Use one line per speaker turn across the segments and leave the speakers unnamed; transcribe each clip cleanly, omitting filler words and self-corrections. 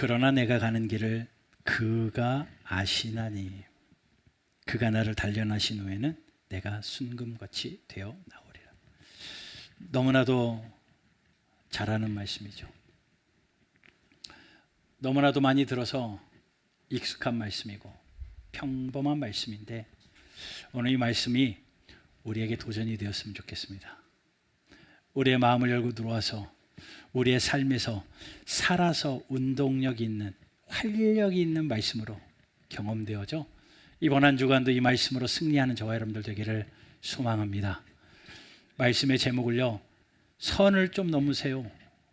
그러나 내가 가는 길을 그가 아시나니 그가 나를 단련하신 후에는 내가 순금같이 되어 나오리라. 너무나도 잘하는 말씀이죠. 너무나도 많이 들어서 익숙한 말씀이고 평범한 말씀인데 오늘 이 말씀이 우리에게 도전이 되었으면 좋겠습니다. 우리의 마음을 열고 들어와서 우리의 삶에서 살아서 운동력 있는 활력이 있는 말씀으로 경험되어져 이번 한 주간도 이 말씀으로 승리하는 저와 여러분들 되기를 소망합니다. 말씀의 제목을요, 선을 좀 넘으세요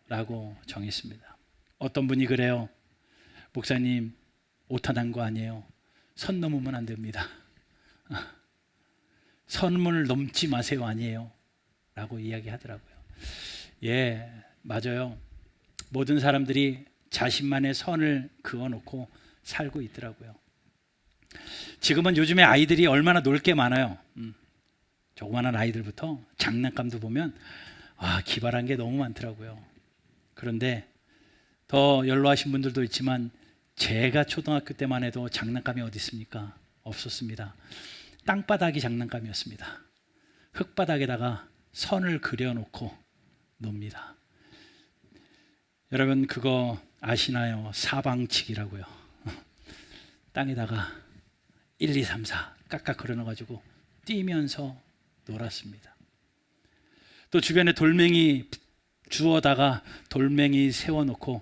라고 정했습니다. 어떤 분이 그래요. 목사님, 오타난 거 아니에요. 선 넘으면 안 됩니다. 선을 넘지 마세요 아니에요 라고 이야기하더라고요. 예, 맞아요. 모든 사람들이 자신만의 선을 그어놓고 살고 있더라고요. 지금은 요즘에 아이들이 얼마나 놀 게 많아요. 조그마한 아이들부터 장난감도 보면 기발한 게 너무 많더라고요. 그런데 더 연로하신 분들도 있지만 제가 초등학교 때만 해도 장난감이 어디 있습니까? 없었습니다. 땅바닥이 장난감이었습니다. 흙바닥에다가 선을 그려놓고 놉니다. 여러분 그거 아시나요? 사방치기라고요. 땅에다가 1, 2, 3, 4 깍깍 그려놔가지고 뛰면서 놀았습니다. 또 주변에 돌멩이 주워다가 돌멩이 세워놓고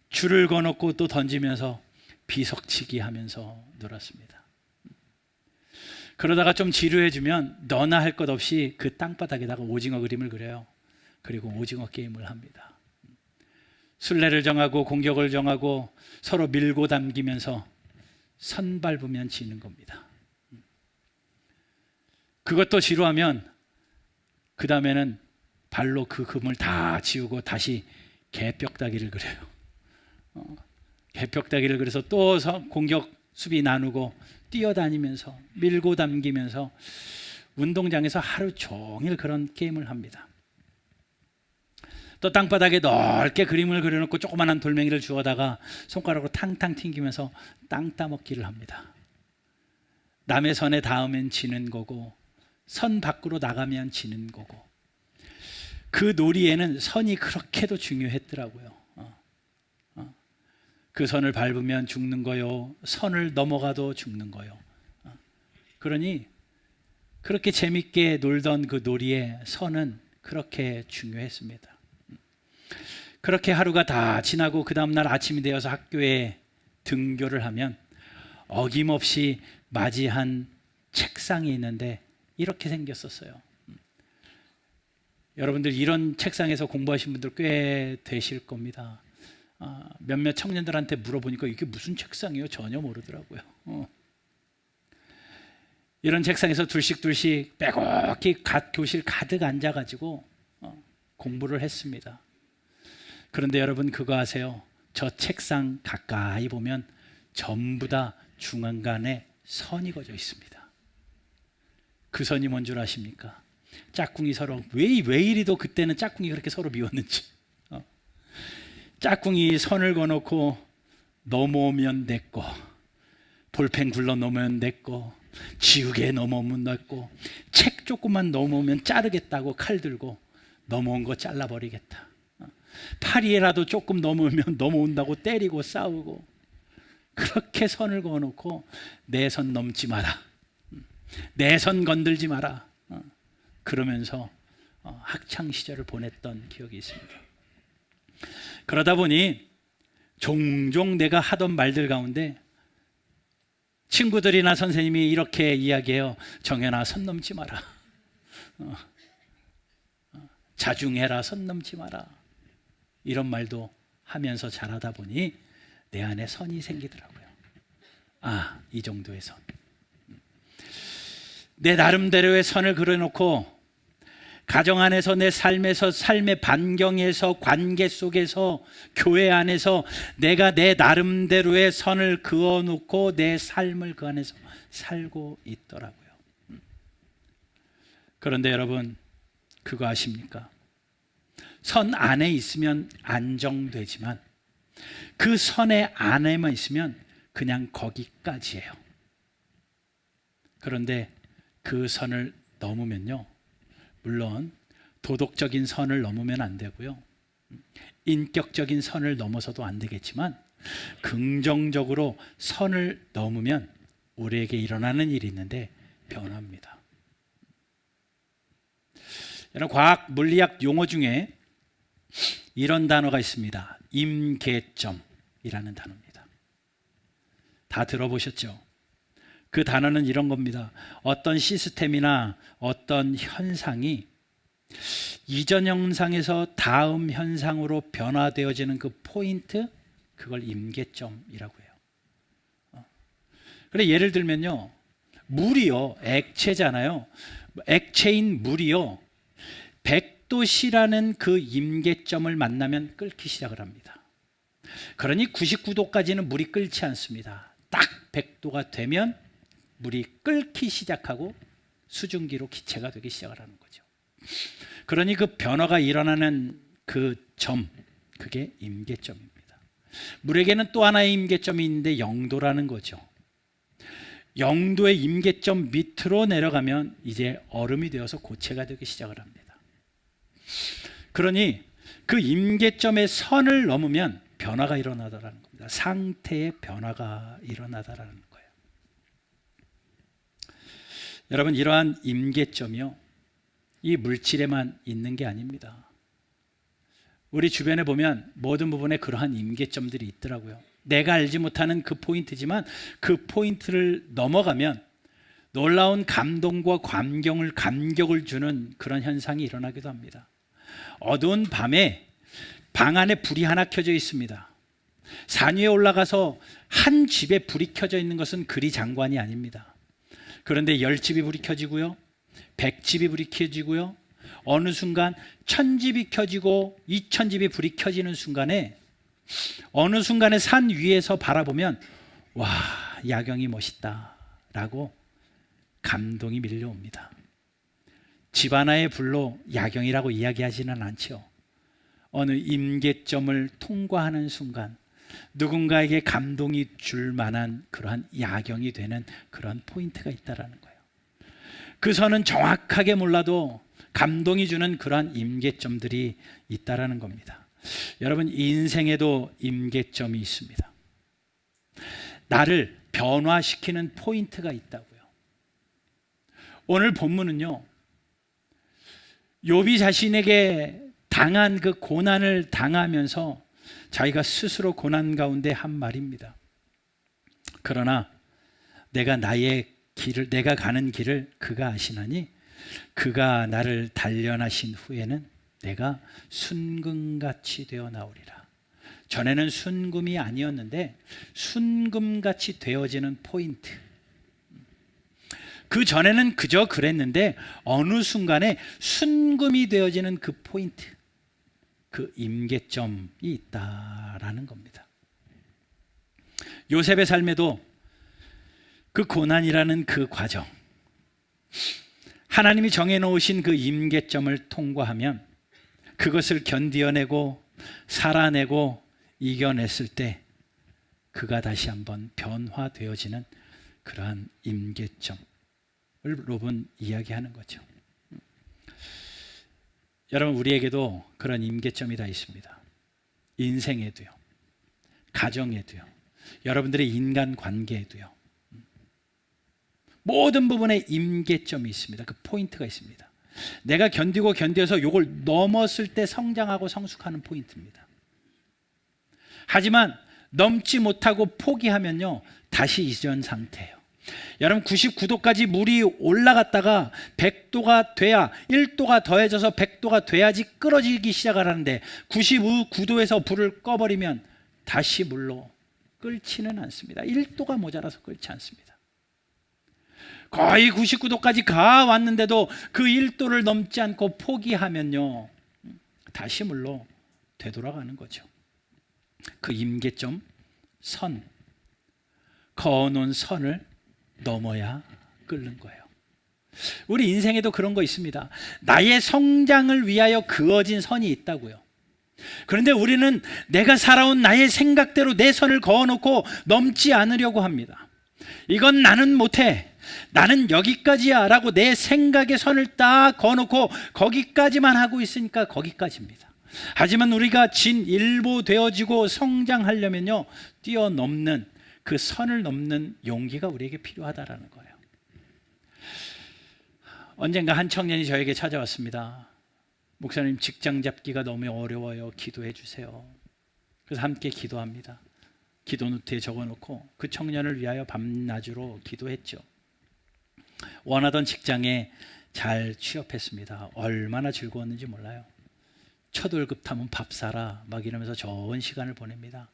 줄을 거놓고 또 던지면서 비석치기 하면서 놀았습니다. 그러다가 좀 지루해지면 너나 할 것 없이 그 땅바닥에다가 오징어 그림을 그려요. 그리고 오징어 게임을 합니다. 순례를 정하고 공격을 정하고 서로 밀고 당기면서 선 밟으면 지는 겁니다. 그것도 지루하면 그 다음에는 발로 그 금을 다 지우고 다시 개벽다기를 그려요. 개벽다기를 그려서 또 공격 수비 나누고 뛰어다니면서 밀고 당기면서 운동장에서 하루 종일 그런 게임을 합니다. 또 땅바닥에 넓게 그림을 그려놓고 조그마한 돌멩이를 주워다가 손가락으로 탕탕 튕기면서 땅 따먹기를 합니다. 남의 선에 닿으면 지는 거고 선 밖으로 나가면 지는 거고 그 놀이에는 선이 그렇게도 중요했더라고요. 그 선을 밟으면 죽는 거요. 선을 넘어가도 죽는 거요. 그러니 그렇게 재밌게 놀던 그 놀이의 선은 그렇게 중요했습니다. 그렇게 하루가 다 지나고 그 다음날 아침이 되어서 학교에 등교를 하면 어김없이 맞이한 책상이 있는데 이렇게 생겼었어요. 여러분들 이런 책상에서 공부하신 분들 꽤 되실 겁니다. 몇몇 청년들한테 물어보니까 이게 무슨 책상이에요? 전혀 모르더라고요. 이런 책상에서 둘씩 빼곡히 교실 가득 앉아가지고 공부를 했습니다. 그런데 여러분 그거 아세요? 저 책상 가까이 보면 전부 다 중간에 선이 그어져 있습니다. 그 선이 뭔 줄 아십니까? 짝꿍이 서로 왜 이리도 그때는 짝꿍이 그렇게 서로 미웠는지. 짝꿍이 선을 그어놓고 넘어오면 내 거, 볼펜 굴러 넘으면 내 거, 지우개 넘어오면 내 거, 책 조금만 넘어오면 자르겠다고 칼 들고 넘어온 거 잘라버리겠다. 파리에라도 조금 넘으면 넘어온다고 때리고 싸우고 그렇게 선을 그어놓고 내 선 넘지 마라, 내 선 건들지 마라 그러면서 학창시절을 보냈던 기억이 있습니다. 그러다 보니 종종 내가 하던 말들 가운데 친구들이나 선생님이 이렇게 이야기해요. 정연아, 선 넘지 마라. 자중해라, 선 넘지 마라. 이런 말도 하면서 자라다 보니 내 안에 선이 생기더라고요. 이 정도의 선. 내 나름대로의 선을 그려놓고 가정 안에서 내 삶에서 삶의 반경에서 관계 속에서 교회 안에서 내가 내 나름대로의 선을 그어놓고 내 삶을 그 안에서 살고 있더라고요. 그런데 여러분 그거 아십니까? 선 안에 있으면 안정되지만 그 선의 안에만 있으면 그냥 거기까지예요. 그런데 그 선을 넘으면요, 물론 도덕적인 선을 넘으면 안 되고요, 인격적인 선을 넘어서도 안 되겠지만 긍정적으로 선을 넘으면 우리에게 일어나는 일이 있는데 변화입니다. 여러분, 과학 물리학 용어 중에 이런 단어가 있습니다. 임계점이라는 단어입니다. 다 들어보셨죠? 그 단어는 이런 겁니다. 어떤 시스템이나 어떤 현상이 이전 현상에서 다음 현상으로 변화되어지는 그 포인트, 그걸 임계점이라고 해요. 그래, 예를 들면요, 물이요, 액체잖아요. 액체인 물이요, 100도씨라는 그 임계점을 만나면 끓기 시작을 합니다. 그러니 99도까지는 물이 끓지 않습니다. 딱 100도가 되면 물이 끓기 시작하고 수증기로 기체가 되기 시작을 하는 거죠. 그러니 그 변화가 일어나는 그 점, 그게 임계점입니다. 물에게는 또 하나의 임계점이 있는데 0도라는 거죠. 0도의 임계점 밑으로 내려가면 이제 얼음이 되어서 고체가 되기 시작을 합니다. 그러니 그 임계점의 선을 넘으면 변화가 일어나더라는 겁니다. 상태의 변화가 일어나더라는 거예요. 여러분, 이러한 임계점이요, 이 물질에만 있는 게 아닙니다. 우리 주변에 보면 모든 부분에 그러한 임계점들이 있더라고요. 내가 알지 못하는 그 포인트지만 그 포인트를 넘어가면 놀라운 감동과 감격을 주는 그런 현상이 일어나기도 합니다. 어두운 밤에 방 안에 불이 하나 켜져 있습니다. 산 위에 올라가서 한 집에 불이 켜져 있는 것은 그리 장관이 아닙니다. 그런데 10집이 불이 켜지고요, 100집이 불이 켜지고요, 어느 순간 1000집이 켜지고 2000집이 불이 켜지는 순간에, 어느 순간에 산 위에서 바라보면 와, 야경이 멋있다 라고 감동이 밀려옵니다. 집 하나의 불로 야경이라고 이야기하지는 않죠. 어느 임계점을 통과하는 순간 누군가에게 감동이 줄 만한 그러한 야경이 되는 그런 포인트가 있다는 거예요. 그 선은 정확하게 몰라도 감동이 주는 그러한 임계점들이 있다는 겁니다. 여러분, 인생에도 임계점이 있습니다. 나를 변화시키는 포인트가 있다고요. 오늘 본문은요, 욥이 자신에게 당한 그 고난을 당하면서 자기가 스스로 고난 가운데 한 말입니다. 그러나 내가 가는 길을 그가 아시나니 그가 나를 단련하신 후에는 내가 순금같이 되어 나오리라. 전에는 순금이 아니었는데 순금같이 되어지는 포인트. 그 전에는 그저 그랬는데 어느 순간에 순금이 되어지는 그 포인트, 그 임계점이 있다라는 겁니다. 요셉의 삶에도 그 고난이라는 그 과정, 하나님이 정해놓으신 그 임계점을 통과하면 그것을 견디어내고 살아내고 이겨냈을 때 그가 다시 한번 변화되어지는 그러한 임계점을 욥은 이야기하는 거죠. 여러분, 우리에게도 그런 임계점이 다 있습니다. 인생에도요, 가정에도요, 여러분들의 인간관계에도요, 모든 부분에 임계점이 있습니다. 그 포인트가 있습니다. 내가 견뎌서 이걸 넘었을 때 성장하고 성숙하는 포인트입니다. 하지만 넘지 못하고 포기하면요, 다시 이전 상태예요. 여러분, 99도까지 물이 올라갔다가 100도가 돼야, 1도가 더해져서 100도가 돼야지 끓어지기 시작을 하는데 99도에서 불을 꺼버리면 다시 물로 끓지는 않습니다. 1도가 모자라서 끓지 않습니다. 거의 99도까지 가 왔는데도 그 1도를 넘지 않고 포기하면요, 다시 물로 되돌아가는 거죠. 그 임계점, 선, 그어놓은 선을 넘어야 끓는 거예요. 우리 인생에도 그런 거 있습니다. 나의 성장을 위하여 그어진 선이 있다고요. 그런데 우리는 내가 살아온 나의 생각대로 내 선을 그어놓고 넘지 않으려고 합니다. 이건 나는 못해, 나는 여기까지야 라고 내 생각의 선을 딱 그어놓고 거기까지만 하고 있으니까 거기까지입니다. 하지만 우리가 진일보 되어지고 성장하려면요, 뛰어넘는 그 선을 넘는 용기가 우리에게 필요하다라는 거예요. 언젠가 한 청년이 저에게 찾아왔습니다. 목사님, 직장 잡기가 너무 어려워요. 기도해 주세요. 그래서 함께 기도합니다. 기도 노트에 적어놓고 그 청년을 위하여 밤낮으로 기도했죠. 원하던 직장에 잘 취업했습니다. 얼마나 즐거웠는지 몰라요. 첫 월급 타면 밥 사라 막 이러면서 좋은 시간을 보냅니다.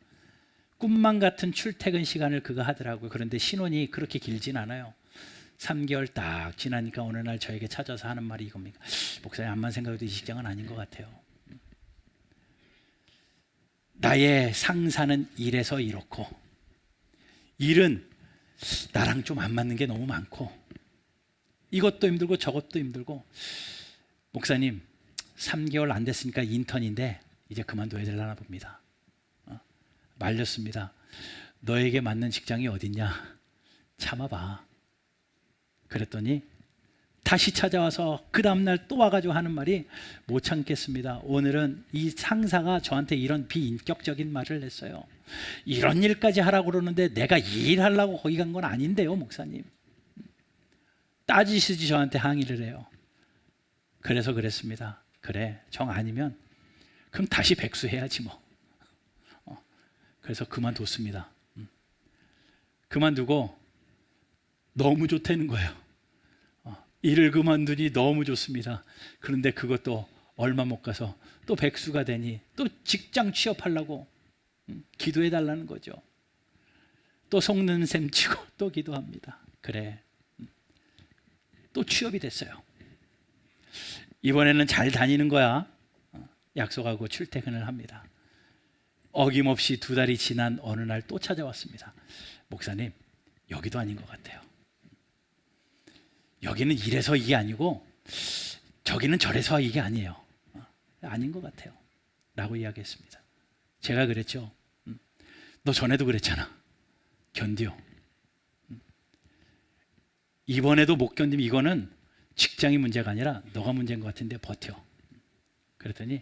꿈만 같은 출퇴근 시간을 그가 하더라고요. 그런데 신혼이 그렇게 길진 않아요. 3개월 딱 지나니까 어느 날 저에게 찾아서 하는 말이 이겁니다. 목사님, 암만 생각해도 이 직장은 아닌 것 같아요. 나의 상사는 이래서 이렇고, 일은 나랑 좀 안 맞는 게 너무 많고, 이것도 힘들고 저것도 힘들고, 목사님 3개월 안 됐으니까 인턴인데 이제 그만둬야 되려나 봅니다. 말렸습니다. 너에게 맞는 직장이 어딨냐, 참아봐. 그랬더니 다시 찾아와서 그 다음날 또 와가지고 하는 말이, 못 참겠습니다. 오늘은 이 상사가 저한테 이런 비인격적인 말을 했어요. 이런 일까지 하라고 그러는데 내가 이 일 하려고 거기 간 건 아닌데요, 목사님. 따지시지 저한테 항의를 해요. 그래서 그랬습니다. 그래, 정 아니면 그럼 다시 백수해야지 뭐. 그래서 그만뒀습니다. 그만두고 너무 좋다는 거예요. 일을 그만두니 너무 좋습니다. 그런데 그것도 얼마 못 가서 또 백수가 되니 또 직장 취업하려고 기도해 달라는 거죠. 또 속는 셈 치고 또 기도합니다. 그래, 또 취업이 됐어요. 이번에는 잘 다니는 거야. 약속하고 출퇴근을 합니다. 어김없이 2달이 지난 어느 날 또 찾아왔습니다. 목사님, 여기도 아닌 것 같아요. 여기는 이래서 이게 아니고 저기는 저래서 이게 아니에요. 아닌 것 같아요 라고 이야기했습니다. 제가 그랬죠. 너 전에도 그랬잖아. 견뎌. 이번에도 못 견디면 이거는 직장이 문제가 아니라 너가 문제인 것 같은데 버텨. 그랬더니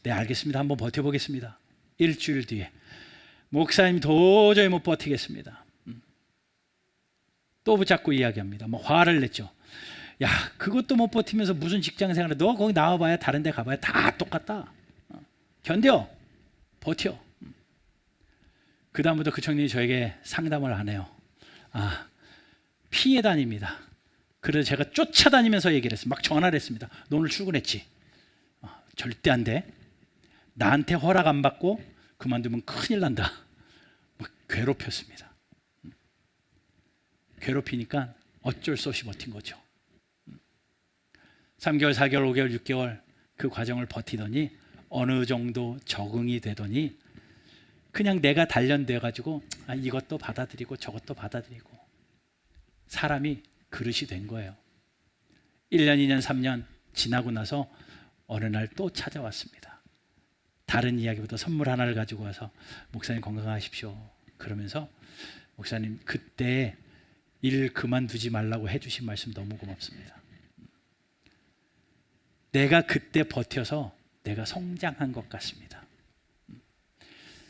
네, 알겠습니다. 한번 버텨보겠습니다. 일주일 뒤에 목사님 도저히 못 버티겠습니다. 또 붙잡고 이야기합니다. 뭐 화를 냈죠. 야, 그것도 못 버티면서 무슨 직장 생활을, 너 거기 나와봐야 다른 데 가봐야 다 똑같다. 견뎌, 버텨. 그 다음부터 그 청년이 저에게 상담을 안 해요. 피해 다닙니다. 그래서 제가 쫓아다니면서 얘기를 했어요. 막 전화를 했습니다. 너 오늘 출근했지? 절대 안 돼. 나한테 허락 안 받고 그만두면 큰일 난다. 막 괴롭혔습니다. 괴롭히니까 어쩔 수 없이 버틴 거죠. 3개월, 4개월, 5개월, 6개월 그 과정을 버티더니 어느 정도 적응이 되더니 그냥 내가 단련돼 가지고 이것도 받아들이고 저것도 받아들이고 사람이 그릇이 된 거예요. 1년, 2년, 3년 지나고 나서 어느 날 또 찾아왔습니다. 다른 이야기보다 선물 하나를 가지고 와서 목사님 건강하십시오. 그러면서 목사님 그때 일 그만두지 말라고 해주신 말씀 너무 고맙습니다. 내가 그때 버텨서 내가 성장한 것 같습니다.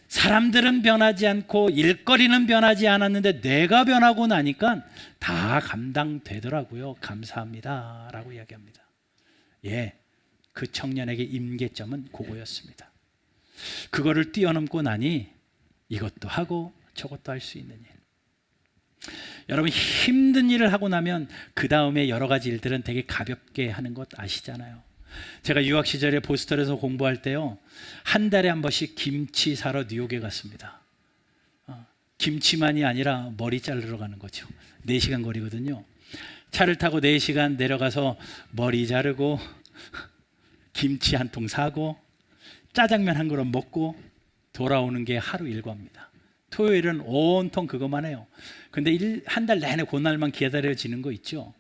사람들은 변하지 않고 일거리는 변하지 않았는데 내가 변하고 나니까 다 감당되더라고요. 감사합니다 라고 이야기합니다. 예, 그 청년에게 임계점은 그거였습니다. 그거를 뛰어넘고 나니 이것도 하고 저것도 할 수 있는 일. 여러분, 힘든 일을 하고 나면 그 다음에 여러 가지 일들은 되게 가볍게 하는 것 아시잖아요. 제가 유학 시절에 보스턴에서 공부할 때요, 한 달에 한 번씩 김치 사러 뉴욕에 갔습니다. 김치만이 아니라 머리 자르러 가는 거죠. 4시간 거리거든요. 차를 타고 4시간 내려가서 머리 자르고 김치 한 통 사고 짜장면 한 그릇 먹고 돌아오는 게 하루 일과입니다. 토요일은 온통 그것만 해요. 근데 한 달 내내 그날만 기다려지는 거 있죠.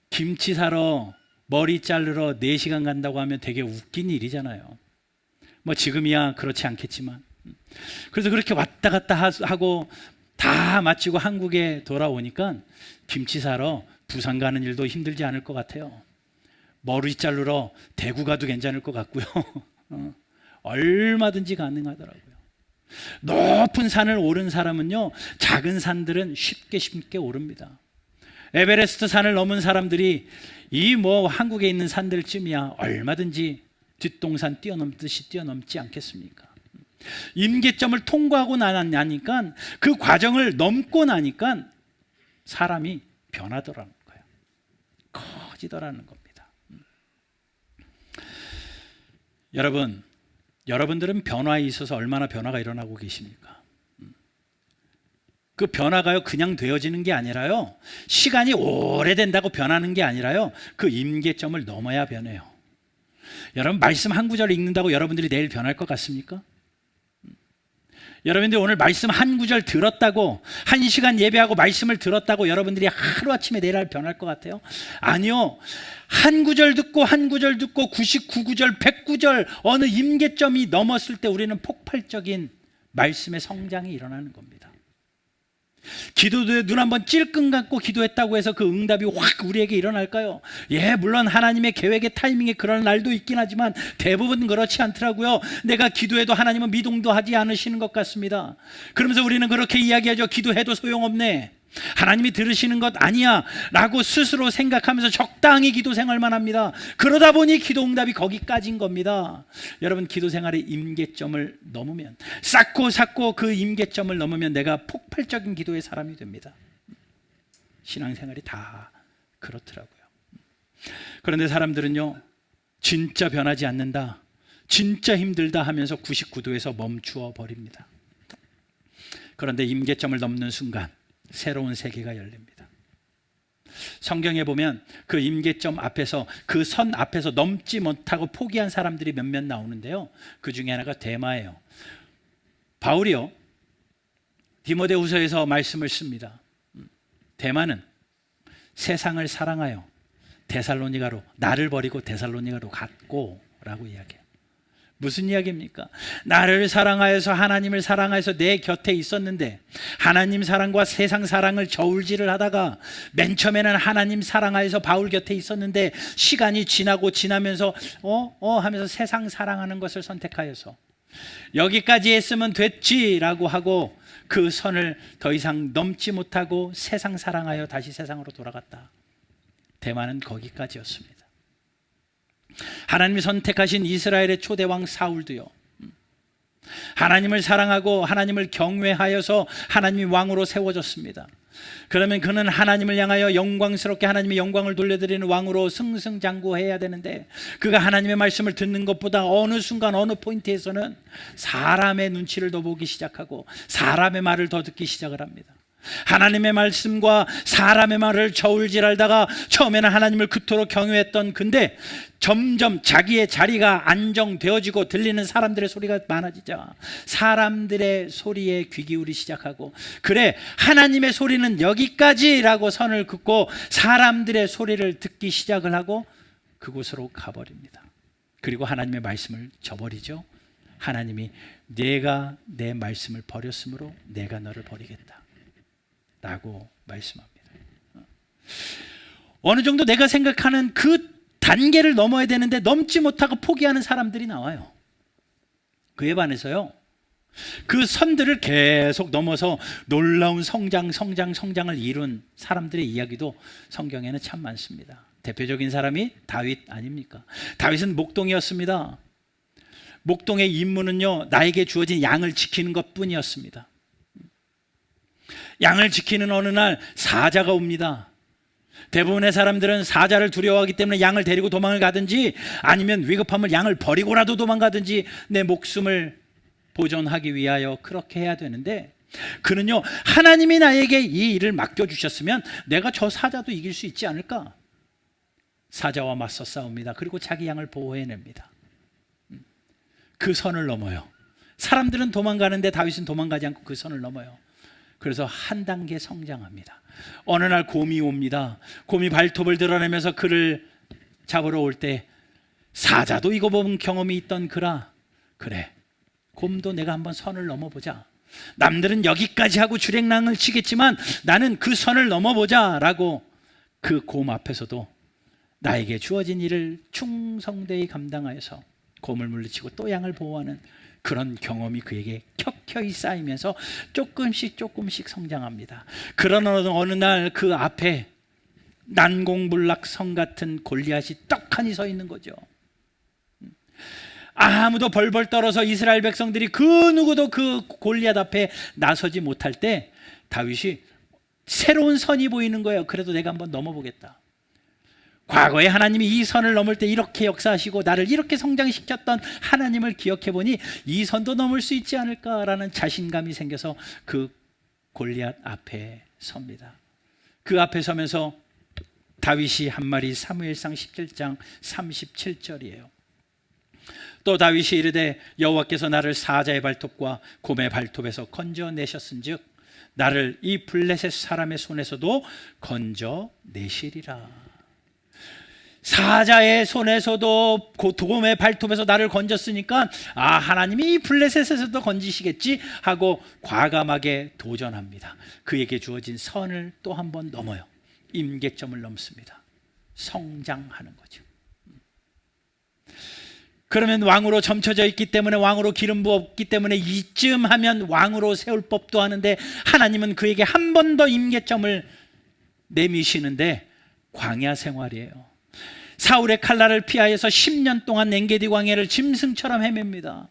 김치 사러 머리 자르러 4시간 간다고 하면 되게 웃긴 일이잖아요. 뭐 지금이야 그렇지 않겠지만. 그래서 그렇게 왔다 갔다 하고 다 마치고 한국에 돌아오니까 김치 사러 부산 가는 일도 힘들지 않을 것 같아요. 머리 자르러 대구 가도 괜찮을 것 같고요. 얼마든지 가능하더라고요. 높은 산을 오른 사람은요, 작은 산들은 쉽게 오릅니다. 에베레스트 산을 넘은 사람들이 이 뭐 한국에 있는 산들쯤이야 얼마든지 뒷동산 뛰어넘듯이 뛰어넘지 않겠습니까? 임계점을 통과하고 나니까, 그 과정을 넘고 나니까 사람이 변하더라는 거예요. 커지더라는 겁니다. 여러분들은 변화에 있어서 얼마나 변화가 일어나고 계십니까? 그 변화가요 그냥 되어지는 게 아니라요, 시간이 오래된다고 변하는 게 아니라요, 그 임계점을 넘어야 변해요. 여러분, 말씀 한 구절 읽는다고 여러분들이 내일 변할 것 같습니까? 여러분들 오늘 말씀 한 구절 들었다고, 한 시간 예배하고 말씀을 들었다고 여러분들이 하루아침에 내일 변할 것 같아요? 아니요. 한 구절 듣고 99구절 100구절 어느 임계점이 넘었을 때 우리는 폭발적인 말씀의 성장이 일어나는 겁니다. 기도도에 눈 한번 찔끔 감고 기도했다고 해서 그 응답이 확 우리에게 일어날까요? 예, 물론 하나님의 계획의 타이밍에 그런 날도 있긴 하지만 대부분 그렇지 않더라고요. 내가 기도해도 하나님은 미동도 하지 않으시는 것 같습니다. 그러면서 우리는 그렇게 이야기하죠. 기도해도 소용없네, 하나님이 들으시는 것 아니야 라고 스스로 생각하면서 적당히 기도 생활만 합니다. 그러다 보니 기도 응답이 거기까지인 겁니다. 여러분, 기도 생활의 임계점을 넘으면, 쌓고 그 임계점을 넘으면 내가 폭발적인 기도의 사람이 됩니다. 신앙생활이 다 그렇더라고요. 그런데 사람들은요, 진짜 변하지 않는다, 진짜 힘들다 하면서 99도에서 멈추어 버립니다. 그런데 임계점을 넘는 순간 새로운 세계가 열립니다. 성경에 보면 그 임계점 앞에서, 그 선 앞에서 넘지 못하고 포기한 사람들이 몇몇 나오는데요, 그 중에 하나가 데마예요. 바울이요, 디모데후서에서 말씀을 씁니다. 데마는 세상을 사랑하여 나를 버리고 데살로니가로 갔고 라고 이야기해요. 무슨 이야기입니까? 나를 사랑하여서, 하나님을 사랑하여서 내 곁에 있었는데 하나님 사랑과 세상 사랑을 저울질을 하다가 맨 처음에는 하나님 사랑하여서 바울 곁에 있었는데 시간이 지나면서 하면서 세상 사랑하는 것을 선택하여서 여기까지 했으면 됐지라고 하고 그 선을 더 이상 넘지 못하고 세상 사랑하여 다시 세상으로 돌아갔다. 대만은 거기까지였습니다. 하나님이 선택하신 이스라엘의 초대왕 사울도요, 하나님을 사랑하고 하나님을 경외하여서 하나님이 왕으로 세워졌습니다. 그러면 그는 하나님을 향하여 영광스럽게 하나님의 영광을 돌려드리는 왕으로 승승장구해야 되는데, 그가 하나님의 말씀을 듣는 것보다 어느 순간 어느 포인트에서는 사람의 눈치를 더 보기 시작하고 사람의 말을 더 듣기 시작을 합니다. 하나님의 말씀과 사람의 말을 저울질하다가 처음에는 하나님을 그토록 경외했던, 근데 점점 자기의 자리가 안정되어지고 들리는 사람들의 소리가 많아지자 사람들의 소리에 귀 기울이기 시작하고, 그래 하나님의 소리는 여기까지라고 선을 긋고 사람들의 소리를 듣기 시작을 하고 그곳으로 가버립니다. 그리고 하나님의 말씀을 저버리죠. 하나님이 내가 내 말씀을 버렸으므로 내가 너를 버리겠다 라고 말씀합니다. 어느 정도 내가 생각하는 그 단계를 넘어야 되는데 넘지 못하고 포기하는 사람들이 나와요. 그에 반해서요, 그 선들을 계속 넘어서 놀라운 성장을 이룬 사람들의 이야기도 성경에는 참 많습니다. 대표적인 사람이 다윗 아닙니까? 다윗은 목동이었습니다. 목동의 임무는요, 나에게 주어진 양을 지키는 것뿐이었습니다. 양을 지키는 어느 날 사자가 옵니다. 대부분의 사람들은 사자를 두려워하기 때문에 양을 데리고 도망을 가든지 아니면 위급하면 양을 버리고라도 도망가든지 내 목숨을 보존하기 위하여 그렇게 해야 되는데, 그는요, 하나님이 나에게 이 일을 맡겨주셨으면 내가 저 사자도 이길 수 있지 않을까? 사자와 맞서 싸웁니다. 그리고 자기 양을 보호해냅니다. 그 선을 넘어요. 사람들은 도망가는데 다윗은 도망가지 않고 그 선을 넘어요. 그래서 한 단계 성장합니다. 어느 날 곰이 옵니다. 곰이 발톱을 드러내면서 그를 잡으러 올 때 사자도 이거 본 경험이 있던 그라 그래, 곰도 내가 한번 선을 넘어보자. 남들은 여기까지 하고 주랭랑을 치겠지만 나는 그 선을 넘어보자 라고 그 곰 앞에서도 나에게 주어진 일을 충성되이 감당하여서 곰을 물리치고 또 양을 보호하는 그런 경험이 그에게 켜켜이 쌓이면서 조금씩 성장합니다. 그러나 어느 날 그 앞에 난공불락성 같은 골리앗이 떡하니 서 있는 거죠. 아무도 벌벌 떨어서 이스라엘 백성들이 그 누구도 그 골리앗 앞에 나서지 못할 때 다윗이 새로운 선이 보이는 거예요. 그래도 내가 한번 넘어보겠다. 과거에 하나님이 이 선을 넘을 때 이렇게 역사하시고 나를 이렇게 성장시켰던 하나님을 기억해 보니 이 선도 넘을 수 있지 않을까라는 자신감이 생겨서 그 골리앗 앞에 섭니다. 그 앞에 서면서 다윗이 한 말이 사무엘상 17장 37절이에요. 또 다윗이 이르되 여호와께서 나를 사자의 발톱과 곰의 발톱에서 건져내셨은즉 나를 이 블레셋 사람의 손에서도 건져내시리라. 사자의 손에서도 곰의 발톱에서 나를 건졌으니까 하나님이 이 블레셋에서도 건지시겠지 하고 과감하게 도전합니다. 그에게 주어진 선을 또 한 번 넘어요. 임계점을 넘습니다. 성장하는 거죠. 그러면 왕으로 점쳐져 있기 때문에, 왕으로 기름 부었기 때문에 이쯤 하면 왕으로 세울 법도 하는데 하나님은 그에게 한 번 더 임계점을 내미시는데 광야 생활이에요. 사울의 칼날을 피하여서 10년 동안 엔게디 광야를 짐승처럼 헤맵니다.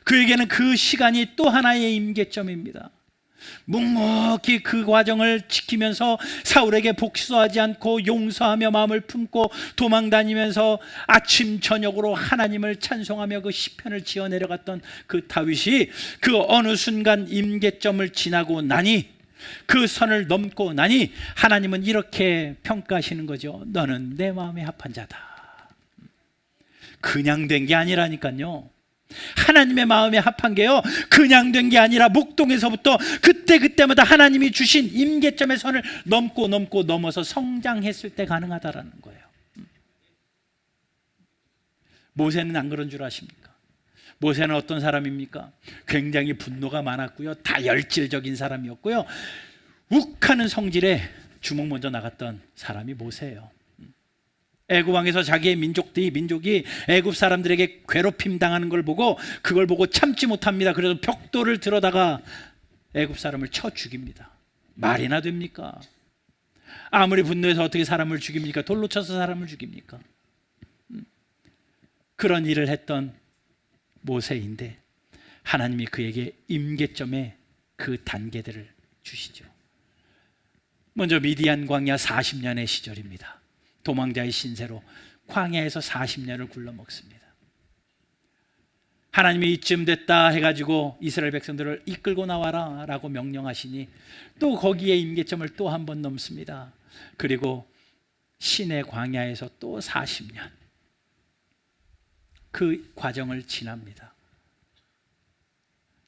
그에게는 그 시간이 또 하나의 임계점입니다. 묵묵히 그 과정을 지키면서 사울에게 복수하지 않고 용서하며 마음을 품고 도망다니면서 아침 저녁으로 하나님을 찬송하며 그 시편을 지어 내려갔던 그 다윗이 그 어느 순간 임계점을 지나고 나니, 그 선을 넘고 나니 하나님은 이렇게 평가하시는 거죠. 너는 내 마음에 합한 자다. 그냥 된 게 아니라니까요. 하나님의 마음에 합한 게요, 그냥 된 게 아니라 목동에서부터 그때마다 하나님이 주신 임계점의 선을 넘어서 성장했을 때 가능하다라는 거예요. 모세는 안 그런 줄 아십니까? 모세는 어떤 사람입니까? 굉장히 분노가 많았고요, 다혈질적인 사람이었고요, 욱하는 성질에 주먹 먼저 나갔던 사람이 모세예요. 애굽 왕에서 자기의 민족이 애굽 사람들에게 괴롭힘 당하는 걸 보고 그걸 보고 참지 못합니다. 그래서 벽돌을 들어다가 애굽 사람을 쳐 죽입니다. 말이나 됩니까? 아무리 분노해서 어떻게 사람을 죽입니까? 돌로 쳐서 사람을 죽입니까? 그런 일을 했던 모세인데 하나님이 그에게 임계점의 그 단계들을 주시죠. 먼저 미디안 광야 40년의 시절입니다. 도망자의 신세로 광야에서 40년을 굴러먹습니다. 하나님이 이쯤 됐다 해가지고 이스라엘 백성들을 이끌고 나와라 라고 명령하시니 또 거기에 임계점을 또 한 번 넘습니다. 그리고 신의 광야에서 또 40년 그 과정을 지납니다.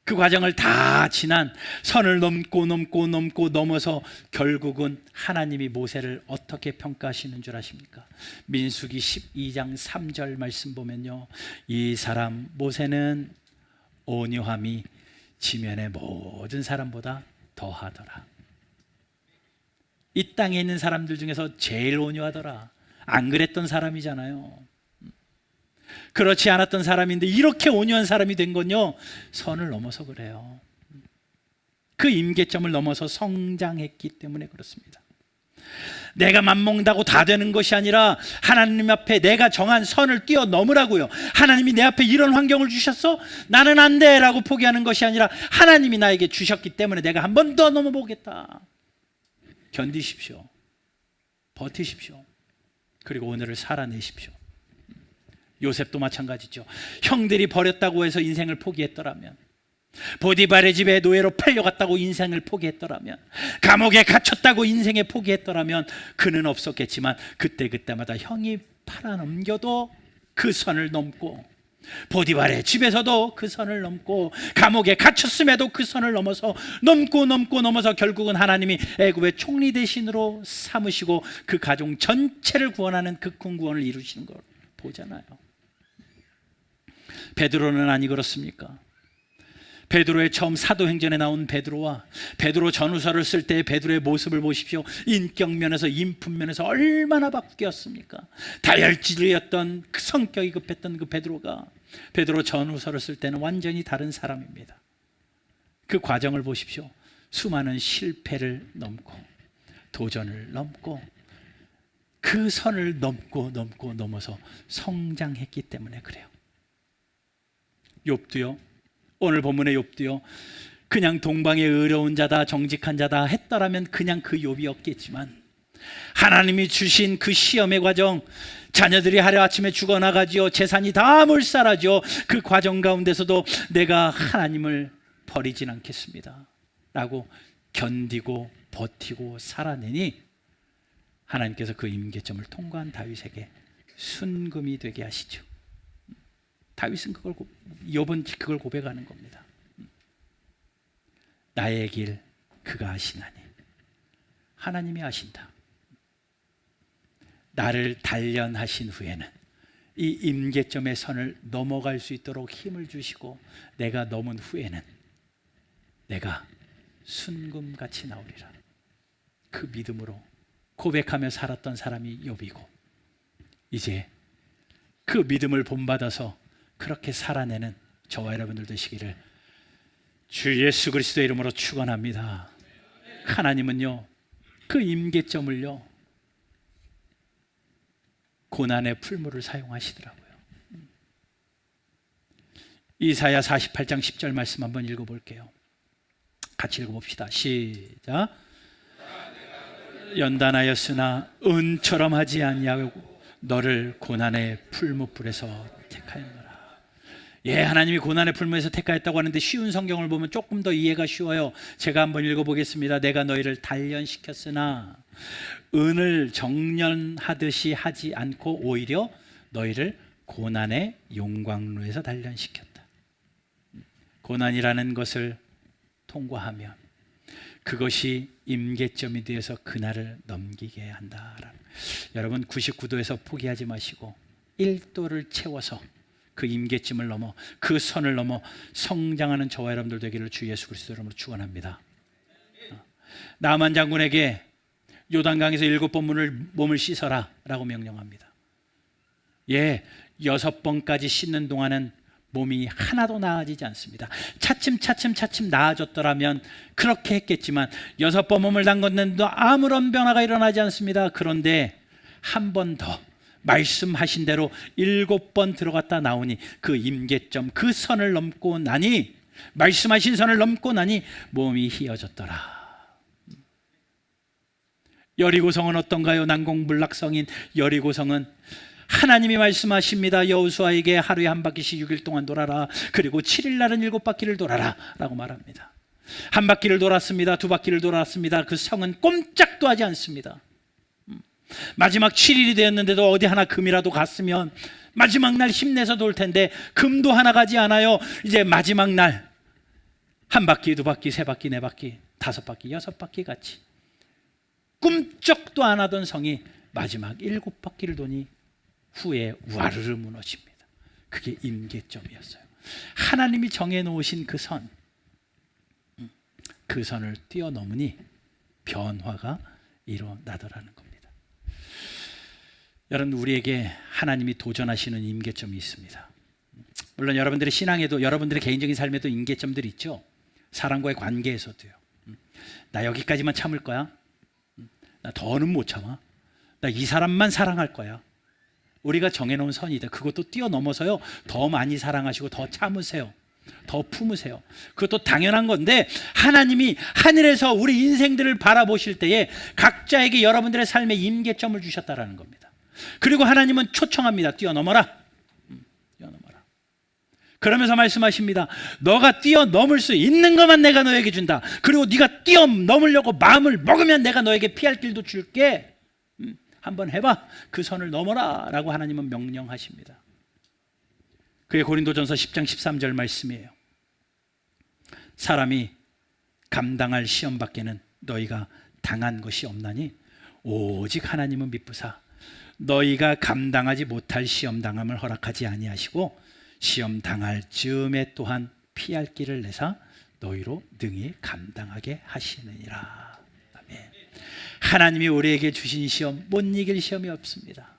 그 과정을 다 지난 선을 넘어서 결국은 하나님이 모세를 어떻게 평가하시는 줄 아십니까? 민수기 12장 3절 말씀 보면요, 이 사람 모세는 온유함이 지면의 모든 사람보다 더하더라. 이 땅에 있는 사람들 중에서 제일 온유하더라. 안 그랬던 사람이잖아요. 그렇지 않았던 사람인데 이렇게 온유한 사람이 된 건요, 선을 넘어서 그래요. 그 임계점을 넘어서 성장했기 때문에 그렇습니다. 내가 맘먹는다고 다 되는 것이 아니라 하나님 앞에 내가 정한 선을 뛰어넘으라고요. 하나님이 내 앞에 이런 환경을 주셨어? 나는 안 돼 라고 포기하는 것이 아니라 하나님이 나에게 주셨기 때문에 내가 한 번 더 넘어보겠다. 견디십시오. 버티십시오. 그리고 오늘을 살아내십시오. 요셉도 마찬가지죠. 형들이 버렸다고 해서 인생을 포기했더라면, 보디발의 집에 노예로 팔려갔다고 인생을 포기했더라면, 감옥에 갇혔다고 인생에 포기했더라면 그는 없었겠지만 그때마다 형이 팔아넘겨도 그 선을 넘고, 보디발의 집에서도 그 선을 넘고, 감옥에 갇혔음에도 그 선을 넘어서 넘어서 결국은 하나님이 애굽의 총리 대신으로 삼으시고 그 가정 전체를 구원하는 극훈 구원을 이루시는 걸 보잖아요. 베드로는 아니 그렇습니까? 베드로의 처음 사도행전에 나온 베드로와 베드로 전후서를 쓸 때의 베드로의 모습을 보십시오. 인격면에서 인품면에서 얼마나 바뀌었습니까? 다혈질이었던 그 성격이 급했던 그 베드로가 베드로 전후서를 쓸 때는 완전히 다른 사람입니다. 그 과정을 보십시오. 수많은 실패를 넘고 도전을 넘고 그 선을 넘어서 성장했기 때문에 그래요. 욥도요, 오늘 본문의 욥도요, 그냥 동방의 의로운 자다 정직한 자다 했더라면 그냥 그 욥이었겠지만 하나님이 주신 그 시험의 과정, 자녀들이 하루아침에 죽어나가지요, 재산이 다 몰살하죠. 그 과정 가운데서도 내가 하나님을 버리진 않겠습니다 라고 견디고 버티고 살아내니 하나님께서 그 임계점을 통과한 다윗에게 순금이 되게 하시죠. 다윗은 욥은 그걸 고백하는 겁니다. 나의 길 그가 아시나니 하나님이 아신다. 나를 단련하신 후에는 이 임계점의 선을 넘어갈 수 있도록 힘을 주시고 내가 넘은 후에는 내가 순금같이 나오리라. 그 믿음으로 고백하며 살았던 사람이 욥이고 이제 그 믿음을 본받아서 그렇게 살아내는 저와 여러분들 되시기를 주 예수 그리스도의 이름으로 축원합니다. 하나님은요, 그 임계점을요, 고난의 풀무를 사용하시더라고요. 이사야 48장 10절 말씀 한번 읽어볼게요. 같이 읽어봅시다. 시작. 연단하였으나 은처럼 하지 아니하고 너를 고난의 풀무불에서 택하였노라. 예, 하나님이 고난의 풀무에서 택하였다고 하는데 쉬운 성경을 보면 조금 더 이해가 쉬워요. 제가 한번 읽어보겠습니다. 내가 너희를 단련시켰으나 은을 정련하듯이 하지 않고 오히려 너희를 고난의 용광로에서 단련시켰다. 고난이라는 것을 통과하면 그것이 임계점이 되어서 그날을 넘기게 한다. 여러분 99도에서 포기하지 마시고 1도를 채워서 그 임계점을 넘어 그 선을 넘어 성장하는 저와 여러분들 되기를 주 예수 그리스도 이름으로 축원합니다. 나만 장군에게 요단강에서 7번 몸을 씻어라 라고 명령합니다. 예, 6번까지 씻는 동안은 몸이 하나도 나아지지 않습니다. 차츰 나아졌더라면 그렇게 했겠지만 6번 몸을 담궜는데도 아무런 변화가 일어나지 않습니다. 그런데 한 번 더 말씀하신 대로 7번 들어갔다 나오니 그 임계점, 그 선을 넘고 나니, 말씀하신 선을 넘고 나니 몸이 희어졌더라. 여리고성은 어떤가요? 난공불락성인 여리고성은 하나님이 말씀하십니다. 여호수아에게 하루에 한 바퀴씩 6일 동안 돌아라. 그리고 7일 날은 7바퀴를 돌아라 라고 말합니다. 한 바퀴를 돌았습니다. 2바퀴를 돌았습니다. 그 성은 꼼짝도 하지 않습니다. 마지막 7일이 되었는데도 어디 하나 금이라도 갔으면 마지막 날 힘내서 돌 텐데 금도 하나 가지 않아요. 이제 마지막 날 한 바퀴, 2바퀴, 3바퀴, 4바퀴, 5바퀴, 6바퀴 같이 꿈쩍도 안 하던 성이 마지막 7바퀴를 도니 후에 와르르 무너집니다. 그게 임계점이었어요. 하나님이 정해놓으신 그 선, 그 선을 뛰어넘으니 변화가 일어나더라는 겁니다. 여러분, 우리에게 하나님이 도전하시는 임계점이 있습니다. 물론 여러분들의 신앙에도, 여러분들의 개인적인 삶에도 임계점들이 있죠. 사람과의 관계에서도요. 나 여기까지만 참을 거야. 나 더는 못 참아. 나 이 사람만 사랑할 거야. 우리가 정해놓은 선이다. 그것도 뛰어넘어서요, 더 많이 사랑하시고 더 참으세요. 더 품으세요. 그것도 당연한 건데 하나님이 하늘에서 우리 인생들을 바라보실 때에 각자에게 여러분들의 삶에 임계점을 주셨다라는 겁니다. 그리고 하나님은 초청합니다. 뛰어넘어라. 뛰어넘어라. 그러면서 말씀하십니다. 너가 뛰어넘을 수 있는 것만 내가 너에게 준다. 그리고 네가 뛰어넘으려고 마음을 먹으면 내가 너에게 피할 길도 줄게. 한번 해봐. 그 선을 넘어라 라고 하나님은 명령하십니다. 그게 고린도전서 10장 13절 말씀이에요. 사람이 감당할 시험 밖에는 너희가 당한 것이 없나니 오직 하나님은 미쁘사 너희가 감당하지 못할 시험 당함을 허락하지 아니하시고 시험 당할 즈음에 또한 피할 길을 내사 너희로 능히 감당하게 하시느니라. 아멘. 하나님이 우리에게 주신 시험, 못 이길 시험이 없습니다.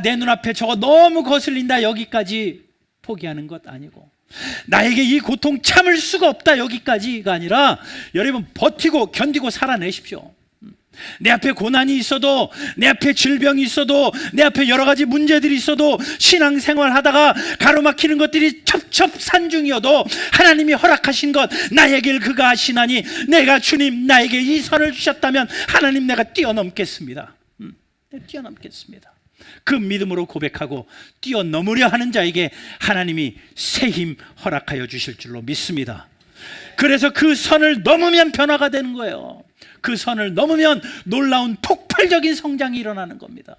내 눈앞에 저거 너무 거슬린다, 여기까지 포기하는 것 아니고, 나에게 이 고통 참을 수가 없다, 여기까지가 아니라 여러분 버티고 견디고 살아내십시오. 내 앞에 고난이 있어도, 내 앞에 질병이 있어도, 내 앞에 여러 가지 문제들이 있어도, 신앙생활 하다가 가로막히는 것들이 첩첩산중이어도 하나님이 허락하신 것, 나의 길 그가 하시나니 내가 주님 나에게 이 선을 주셨다면 하나님 내가 뛰어넘겠습니다. 뛰어넘겠습니다. 그 믿음으로 고백하고 뛰어넘으려 하는 자에게 하나님이 새 힘 허락하여 주실 줄로 믿습니다. 그래서 그 선을 넘으면 변화가 되는 거예요. 그 선을 넘으면 놀라운 폭발적인 성장이 일어나는 겁니다.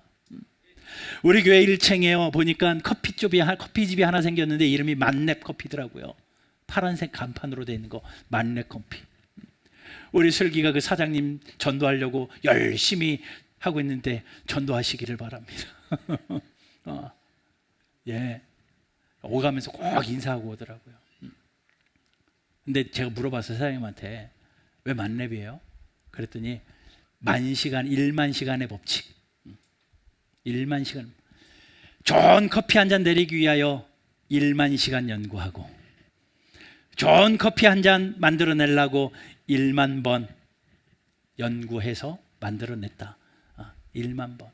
우리 교회 1층에 보니까 커피집이 하나 생겼는데 이름이 만렙 커피더라고요. 파란색 간판으로 되어 있는 거, 만렙 커피. 우리 슬기가 그 사장님 전도하려고 열심히 하고 있는데 전도하시기를 바랍니다. 예, 오가면서 꼭 인사하고 오더라고요. 근데 제가 물어봤어요, 사장님한테. 왜 만렙이에요? 그랬더니 1만 시간의 법칙. 1만 시간. 좋은 커피 한 잔 내리기 위하여 1만 시간 연구하고, 좋은 커피 한 잔 만들어내려고 1만 번 연구해서 만들어냈다. 1만 번.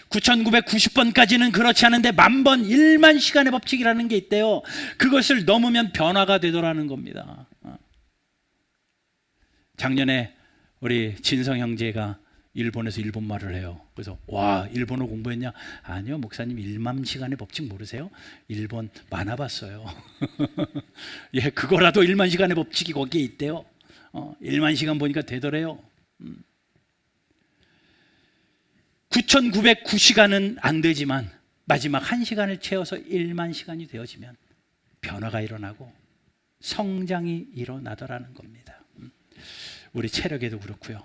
9,990번까지는 그렇지 않은데 10,000번, 1만 시간의 법칙이라는 게 있대요. 그것을 넘으면 변화가 되더라는 겁니다. 작년에 우리 진성 형제가 일본에서 일본말을 해요. 그래서 와, 일본어 공부했냐? 아니요, 목사님 1만 시간의 법칙 모르세요? 일본 만화 봤어요. 예, 그거라도 1만 시간의 법칙이 거기에 있대요. 1만 시간 보니까 되더래요. 9,909시간은 안 되지만 마지막 1시간을 채워서 1만 시간이 되어지면 변화가 일어나고 성장이 일어나더라는 겁니다. 우리 체력에도 그렇고요,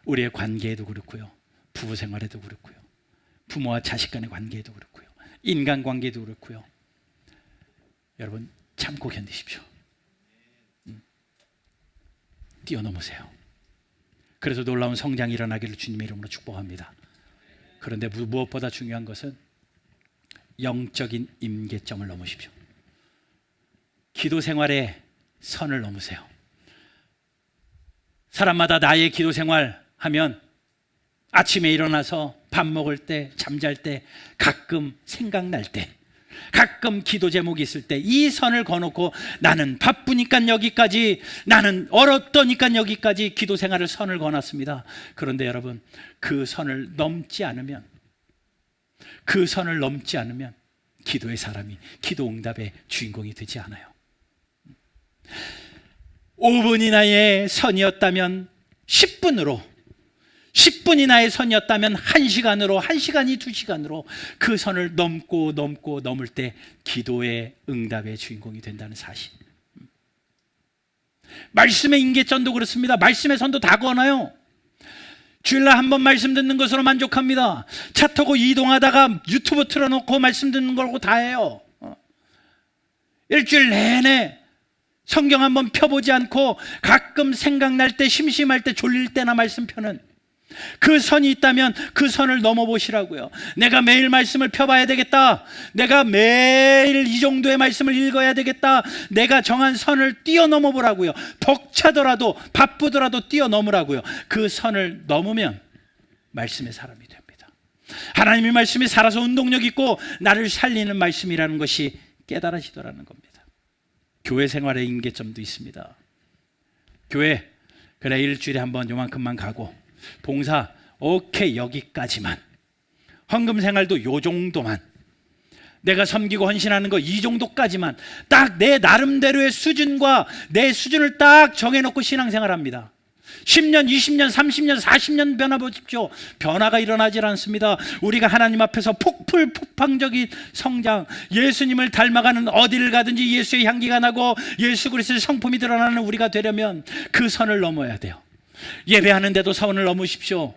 우리의 관계에도 그렇고요, 부부 생활에도 그렇고요, 부모와 자식 간의 관계에도 그렇고요, 인간관계도 그렇고요. 여러분 참고 견디십시오. 뛰어넘으세요. 그래서 놀라운 성장이 일어나기를 주님의 이름으로 축복합니다. 그런데 무엇보다 중요한 것은 영적인 임계점을 넘으십시오. 기도 생활의 선을 넘으세요. 사람마다 나의 기도 생활 하면 아침에 일어나서 밥 먹을 때, 잠잘 때, 가끔 생각날 때, 가끔 기도 제목이 있을 때 이 선을 거놓고 나는 바쁘니까 여기까지, 나는 어렵더니까 여기까지 기도 생활을 선을 거놨습니다. 그런데 여러분, 그 선을 넘지 않으면 기도의 사람이 기도 응답의 주인공이 되지 않아요. 5분 이나의 선이었다면 10분으로, 10분 이나의 선이었다면 1시간으로, 1시간이 2시간으로 그 선을 넘을 때 기도의 응답의 주인공이 된다는 사실. 말씀의 임계점도 그렇습니다. 말씀의 선도 다 거나요. 주일날 한 번 말씀 듣는 것으로 만족합니다. 차 타고 이동하다가 유튜브 틀어놓고 말씀 듣는 거고 다 해요. 일주일 내내 성경 한번 펴보지 않고 가끔 생각날 때, 심심할 때, 졸릴 때나 말씀 펴는 그 선이 있다면 그 선을 넘어보시라고요. 내가 매일 말씀을 펴봐야 되겠다, 내가 매일 이 정도의 말씀을 읽어야 되겠다, 내가 정한 선을 뛰어넘어 보라고요. 벅차더라도 바쁘더라도 뛰어넘으라고요. 그 선을 넘으면 말씀의 사람이 됩니다. 하나님의 말씀이 살아서 운동력 있고 나를 살리는 말씀이라는 것이 깨달아지더라는 겁니다. 교회 생활의 임계점도 있습니다. 교회, 그래 일주일에 한 번 요만큼만 가고, 봉사 오케이 여기까지만, 헌금 생활도 요 정도만, 내가 섬기고 헌신하는 거 이 정도까지만, 딱 내 나름대로의 수준과 내 수준을 딱 정해놓고 신앙생활합니다. 10년, 20년, 30년, 40년 변화 보십시오. 변화가 일어나질 않습니다. 우리가 하나님 앞에서 폭발적인 성장, 예수님을 닮아가는, 어디를 가든지 예수의 향기가 나고 예수 그리스도의 성품이 드러나는 우리가 되려면 그 선을 넘어야 돼요. 예배하는데도 선을 넘으십시오.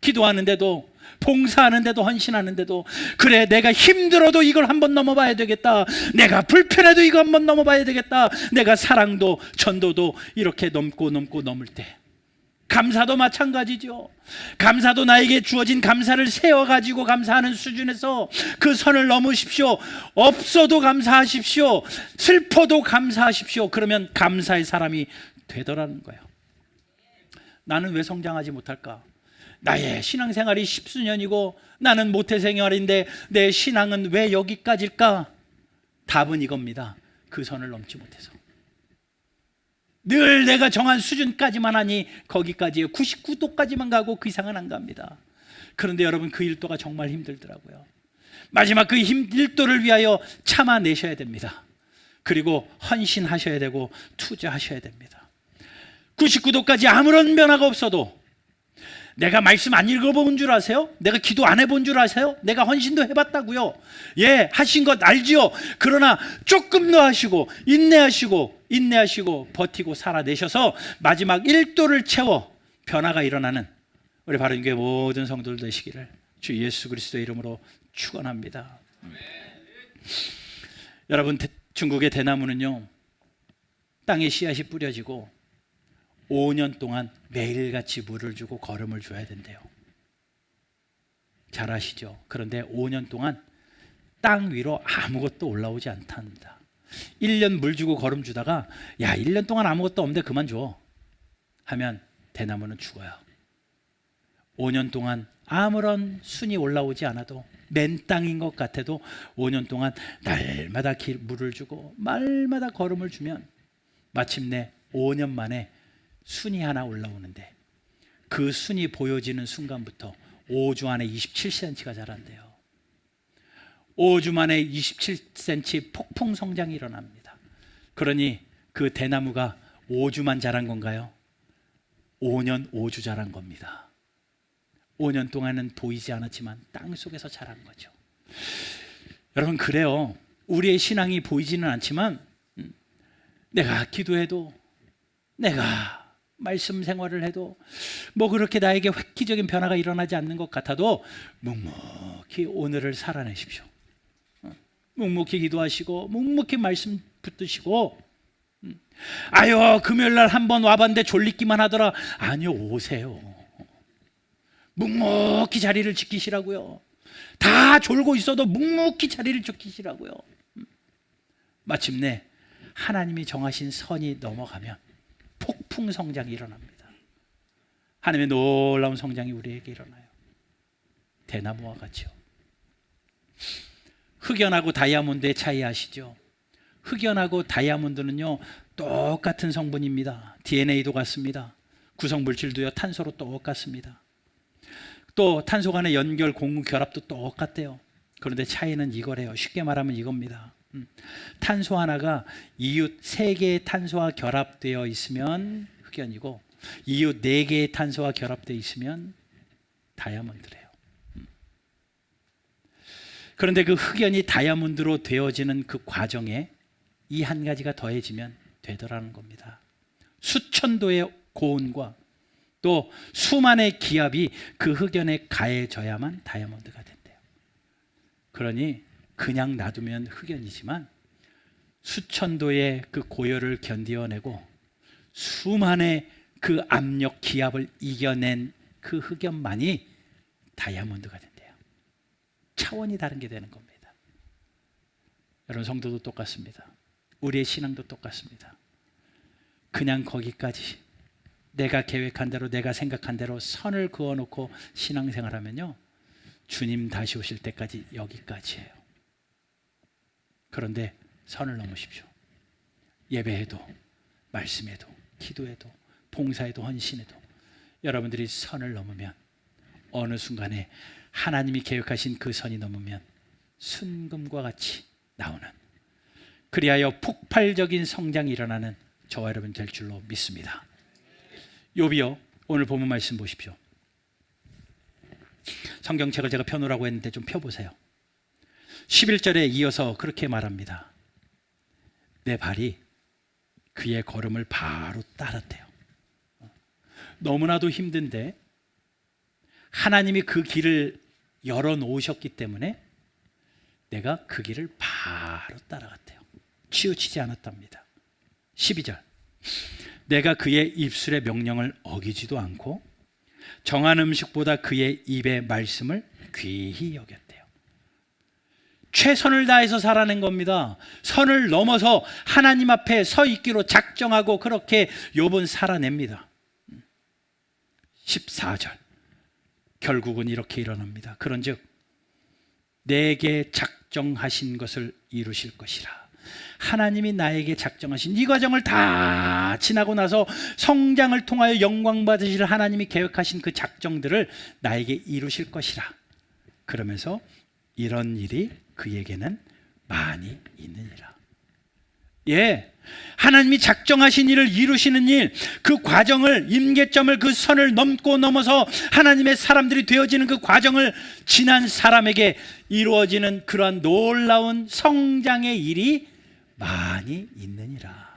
기도하는데도, 봉사하는데도 헌신하는데도 그래 내가 힘들어도 이걸 한번 넘어봐야 되겠다, 내가 불편해도 이거 한번 넘어봐야 되겠다, 내가 사랑도 전도도 이렇게 넘을 때, 감사도 마찬가지죠. 감사도 나에게 주어진 감사를 세워가지고 감사하는 수준에서 그 선을 넘으십시오. 없어도 감사하십시오. 슬퍼도 감사하십시오. 그러면 감사의 사람이 되더라는 거예요. 나는 왜 성장하지 못할까? 나의 신앙생활이 10수년이고 나는 모태생활인데 내 신앙은 왜 여기까지일까? 답은 이겁니다. 그 선을 넘지 못해서. 늘 내가 정한 수준까지만 하니 거기까지예요. 99도까지만 가고 그 이상은 안 갑니다. 그런데 여러분, 그 1도가 정말 힘들더라고요. 마지막 그 1도를 위하여 참아내셔야 됩니다. 그리고 헌신하셔야 되고 투자하셔야 됩니다. 99도까지 아무런 변화가 없어도, 내가 말씀 안 읽어본 줄 아세요? 내가 기도 안 해본 줄 아세요? 내가 헌신도 해봤다고요. 예, 하신 것 알지요. 그러나 조금 더 하시고 인내하시고 버티고 살아내셔서 마지막 1도를 채워 변화가 일어나는 우리 바른교회 모든 성도들 되시기를 주 예수 그리스도의 이름으로 축원합니다. 여러분, 중국의 대나무는요, 땅에 씨앗이 뿌려지고 5년 동안 매일같이 물을 주고 거름을 줘야 된대요. 잘 아시죠? 그런데 5년 동안 땅 위로 아무것도 올라오지 않답니다. 1년 물 주고 거름 주다가 1년 동안 아무것도 없는데 그만 줘 하면 대나무는 죽어요. 5년 동안 아무런 순이 올라오지 않아도, 맨 땅인 것 같아도 5년 동안 날마다 물을 주고 말마다 거름을 주면 마침내 5년 만에 순이 하나 올라오는데, 그 순이 보여지는 순간부터 5주 안에 27cm가 자란대요. 5주 만에 27cm 폭풍 성장이 일어납니다. 그러니 그 대나무가 5주만 자란 건가요? 5년 5주 자란 겁니다. 5년 동안은 보이지 않았지만 땅 속에서 자란 거죠. 여러분, 그래요. 우리의 신앙이 보이지는 않지만 내가 기도해도, 내가 말씀 생활을 해도 뭐 그렇게 나에게 획기적인 변화가 일어나지 않는 것 같아도 묵묵히 오늘을 살아내십시오. 묵묵히 기도하시고 묵묵히 말씀 붙드시고, 아유 금요일날 한번 와봤는데 졸리기만 하더라. 아니요, 오세요. 묵묵히 자리를 지키시라고요. 다 졸고 있어도 묵묵히 자리를 지키시라고요. 마침내 하나님이 정하신 선이 넘어가면 폭풍 성장이 일어납니다. 하나님의 놀라운 성장이 우리에게 일어나요. 대나무와 같이요. 흑연하고 다이아몬드의 차이 아시죠? 흑연하고 다이아몬드는요, 똑같은 성분입니다. DNA도 같습니다. 구성 물질도요, 탄소로 똑같습니다. 또 탄소 간의 연결 공유 결합도 똑같대요. 그런데 차이는 이거래요. 쉽게 말하면 이겁니다. 탄소 하나가 이웃 3개의 탄소와 결합되어 있으면 흑연이고, 이웃 4개의 탄소와 결합되어 있으면 다이아몬드래요. 그런데 그 흑연이 다이아몬드로 되어지는 그 과정에 이 한 가지가 더해지면 되더라는 겁니다. 수천도의 고온과 또 수만의 기압이 그 흑연에 가해져야만 다이아몬드가 된대요. 그러니 그냥 놔두면 흑연이지만 수천도의 그 고열을 견디어내고 수만의 그 압력 기압을 이겨낸 그 흑연만이 다이아몬드가 된대요. 차원이 다른 게 되는 겁니다. 여러분, 성도도 똑같습니다. 우리의 신앙도 똑같습니다. 그냥 거기까지 내가 계획한 대로, 내가 생각한 대로 선을 그어놓고 신앙생활하면요, 주님 다시 오실 때까지 여기까지예요. 그런데 선을 넘으십시오. 예배해도, 말씀해도, 기도해도, 봉사해도, 헌신해도 여러분들이 선을 넘으면 어느 순간에 하나님이 계획하신 그 선이 넘으면 순금과 같이 나오는, 그리하여 폭발적인 성장이 일어나는 저와 여러분 될 줄로 믿습니다. 욥이요, 오늘 본문 말씀 보십시오. 성경책을 제가 펴놓으라고 했는데 좀 펴보세요. 11절에 이어서 그렇게 말합니다. 내 발이 그의 걸음을 바로 따랐대요. 너무나도 힘든데 하나님이 그 길을 열어놓으셨기 때문에 내가 그 길을 바로 따라갔대요. 치우치지 않았답니다. 12절, 내가 그의 입술의 명령을 어기지도 않고 정한 음식보다 그의 입의 말씀을 귀히 여겼대요. 최선을 다해서 살아낸 겁니다. 선을 넘어서 하나님 앞에 서 있기로 작정하고 그렇게 욥은 살아냅니다. 14절, 결국은 이렇게 일어납니다. 그런즉 내게 작정하신 것을 이루실 것이라. 하나님이 나에게 작정하신 이 과정을 다 지나고 나서 성장을 통하여 영광 받으실 하나님이 계획하신 그 작정들을 나에게 이루실 것이라. 그러면서 이런 일이 그에게는 많이 있느니라. 예, 하나님이 작정하신 일을 이루시는 일, 그 과정을, 임계점을, 그 선을 넘고 넘어서 하나님의 사람들이 되어지는 그 과정을 지난 사람에게 이루어지는 그러한 놀라운 성장의 일이 많이 있느니라.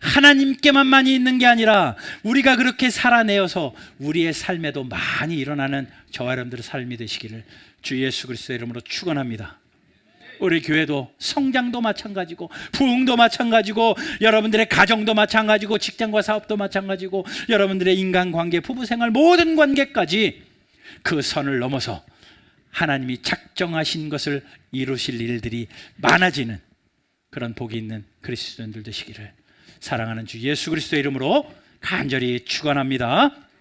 하나님께만 많이 있는 게 아니라 우리가 그렇게 살아내어서 우리의 삶에도 많이 일어나는 저와 여러분들의 삶이 되시기를 주 예수 그리스도의 이름으로 축원합니다. 우리 교회도 성장도 마찬가지고 부흥도 마찬가지고 여러분들의 가정도 마찬가지고 직장과 사업도 마찬가지고 여러분들의 인간관계, 부부생활 모든 관계까지 그 선을 넘어서 하나님이 작정하신 것을 이루실 일들이 많아지는 그런 복이 있는 그리스도인들 되시기를 사랑하는 주 예수 그리스도의 이름으로 간절히 축원합니다.